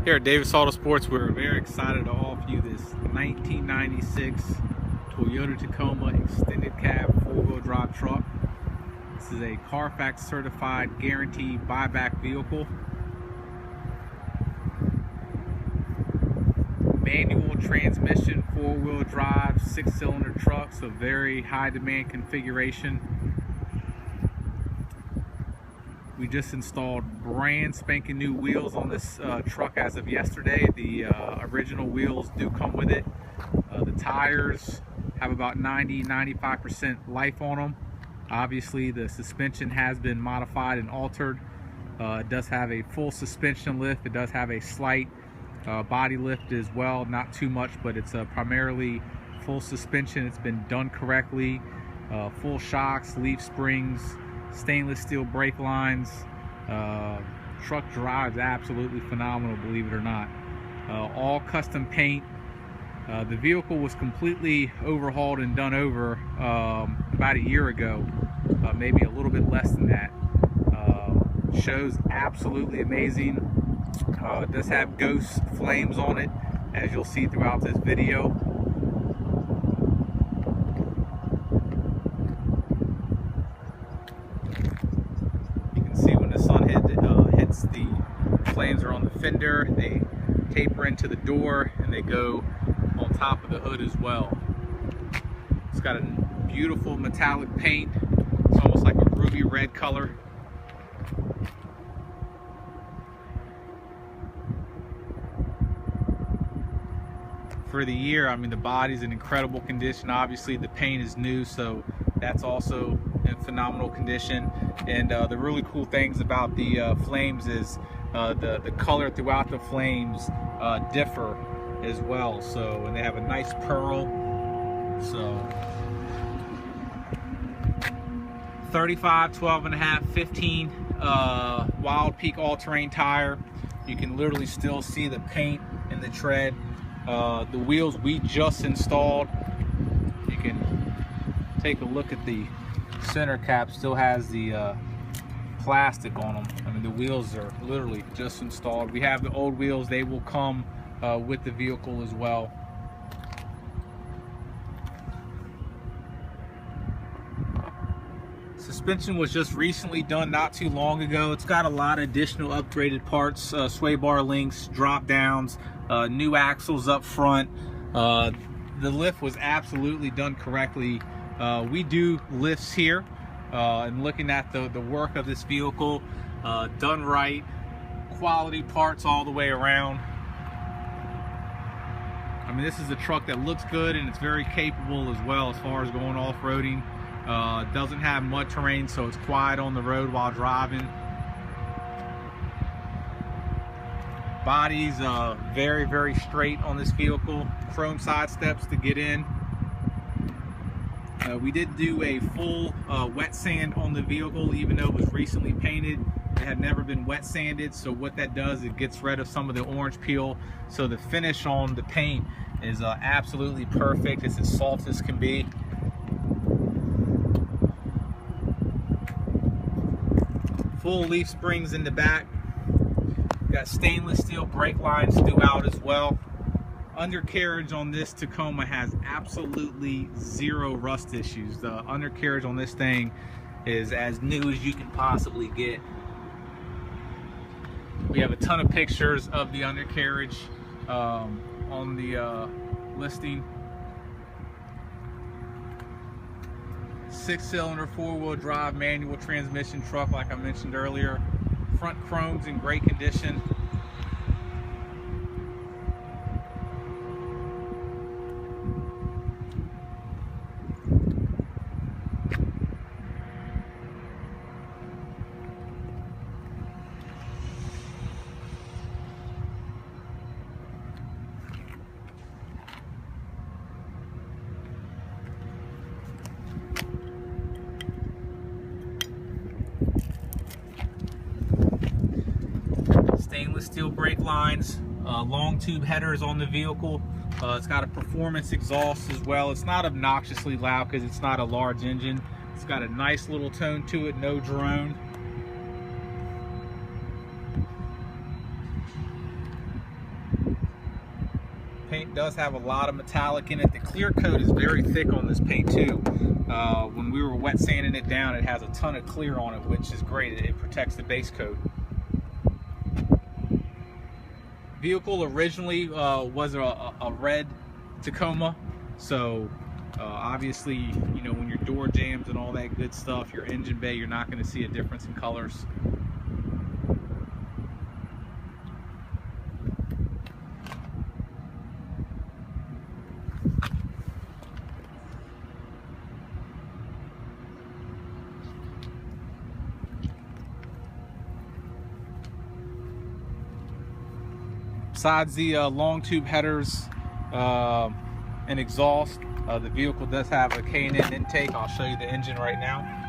Here at Davis AutoSports, we're very excited to offer you this 1996 Toyota Tacoma extended cab four-wheel drive truck. This is a Carfax certified guaranteed buyback vehicle. Manual transmission, four-wheel drive, six-cylinder truck, so very high demand configuration. We just installed brand spanking new wheels on this truck as of yesterday. The original wheels do come with it. The tires have about 90-95% life on them. Obviously the suspension has been modified and altered. It does have a full suspension lift. It does have a slight body lift as well, not too much, but it's primarily full suspension. It's been done correctly. Full shocks, leaf springs, stainless steel brake lines. Truck drives absolutely phenomenal, believe it or not. All custom paint. The vehicle was completely overhauled and done over about a year ago, maybe a little bit less than that. Shows absolutely amazing. It does have ghost flames on it, as you'll see throughout this video. The flames are on the fender, they taper into the door, and they go on top of the hood as well. It's got a beautiful metallic paint. It's almost like a ruby red color. For the year, I mean, the body's in incredible condition. Obviously the paint is new, so that's also in phenomenal condition. And the really cool things about the flames is the color throughout the flames differ as well. So, and they have a nice pearl. So 35, 12.5, 15 Wild Peak all-terrain tire. You can literally still see the paint and the tread. The wheels we just installed, you can take a look at the center cap, still has the plastic on them. I mean, the wheels are literally just installed. We have the old wheels, they will come with the vehicle as well. Suspension was just recently done not too long ago. It's got a lot of additional upgraded parts, sway bar links, drop downs, new axles up front. The lift was absolutely done correctly. We do lifts here, and looking at the work of this vehicle, done right, quality parts all the way around. I mean, this is a truck that looks good and it's very capable as well as far as going off-roading. Doesn't have mud terrain, so it's quiet on the road while driving. Body's very, very straight on this vehicle. Chrome side steps to get in. We did do a full wet sand on the vehicle, even though it was recently painted. It had never been wet sanded, so what that does, it gets rid of some of the orange peel. So the finish on the paint is absolutely perfect. It's as soft as can be. Full leaf springs in the back. Got stainless steel brake lines throughout as well. Undercarriage on this Tacoma has absolutely zero rust issues. The undercarriage on this thing is as new as you can possibly get. We have a ton of pictures of the undercarriage on the listing. 6-cylinder, four-wheel drive, manual transmission truck, like I mentioned earlier. Front chrome's in great condition. Stainless steel brake lines, long tube headers on the vehicle. It's got a performance exhaust as well. It's not obnoxiously loud because it's not a large engine. It's got a nice little tone to it, no drone. paint does have a lot of metallic in it. The clear coat is very thick on this paint too. When we were wet sanding it down, it has a ton of clear on it, which is great. It protects the base coat. Vehicle originally was a red Tacoma, so obviously, you know, when your door jams and all that good stuff, your engine bay, you're not going to see a difference in colors. Besides the long tube headers and exhaust, the vehicle does have a K&N intake. I'll show you the engine right now.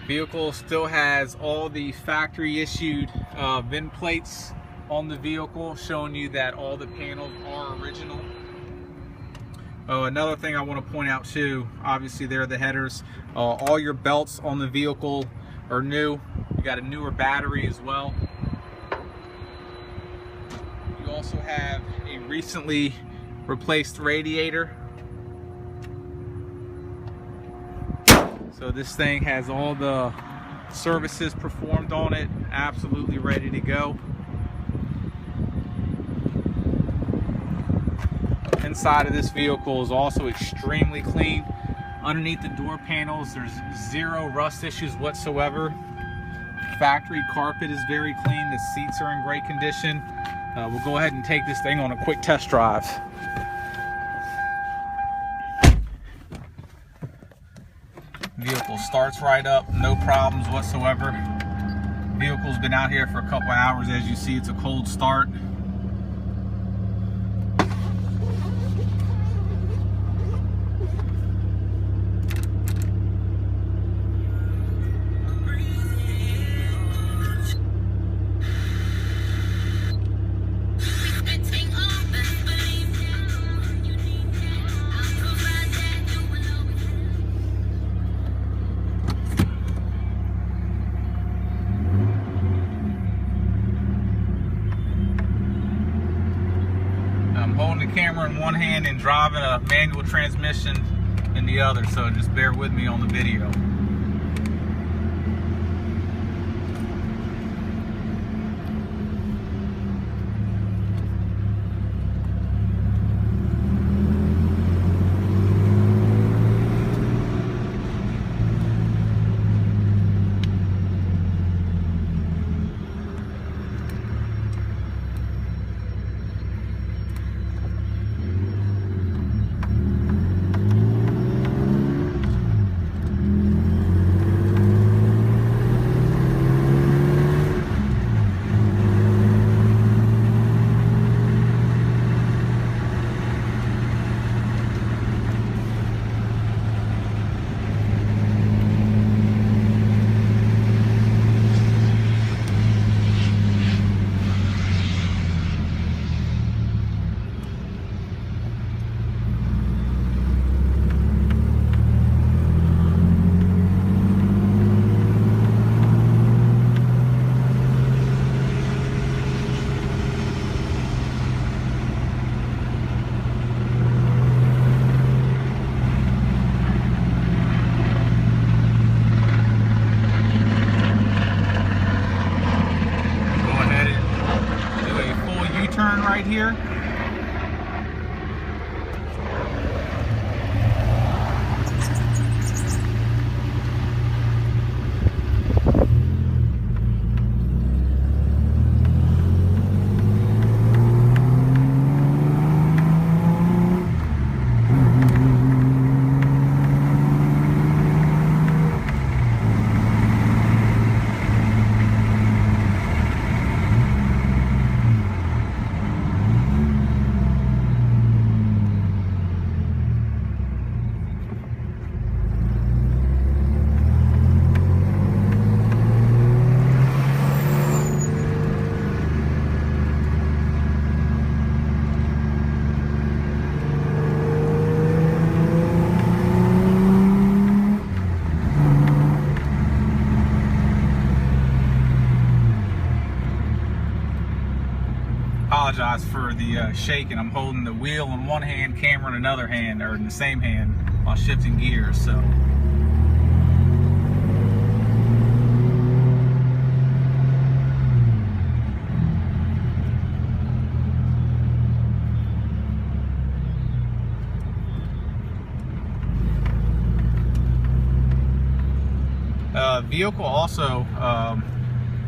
Vehicle still has all the factory issued VIN plates on the vehicle, showing you that all the panels are original. Oh, another thing I want to point out too, obviously there are the headers. All your belts on the vehicle are new. You got a newer battery as well. You also have a recently replaced radiator. So this thing has all the services performed on it, absolutely ready to go. Inside of this vehicle is also extremely clean. Underneath the door panels, there's zero rust issues whatsoever. Factory carpet is very clean. The seats are in great condition. We'll go ahead and take this thing on a quick test drive. Vehicle starts right up, no problems whatsoever. Vehicle's been out here for a couple hours. As you see, it's a cold start. I'm holding the camera in one hand and driving a manual transmission in the other, so just bear with me on the video. Right here. apologize for the shaking. I'm holding the wheel in one hand, camera in another hand, or in the same hand while shifting gears. So. Vehicle also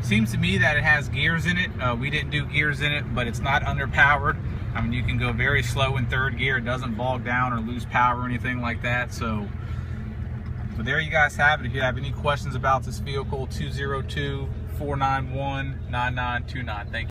seems to me that it has gears in it. We didn't do gears in it, but it's not underpowered. I mean, you can go very slow in third gear. It doesn't bog down or lose power or anything like that. So there you guys have it. If you have any questions about this vehicle, 202-491-9929. Thank you.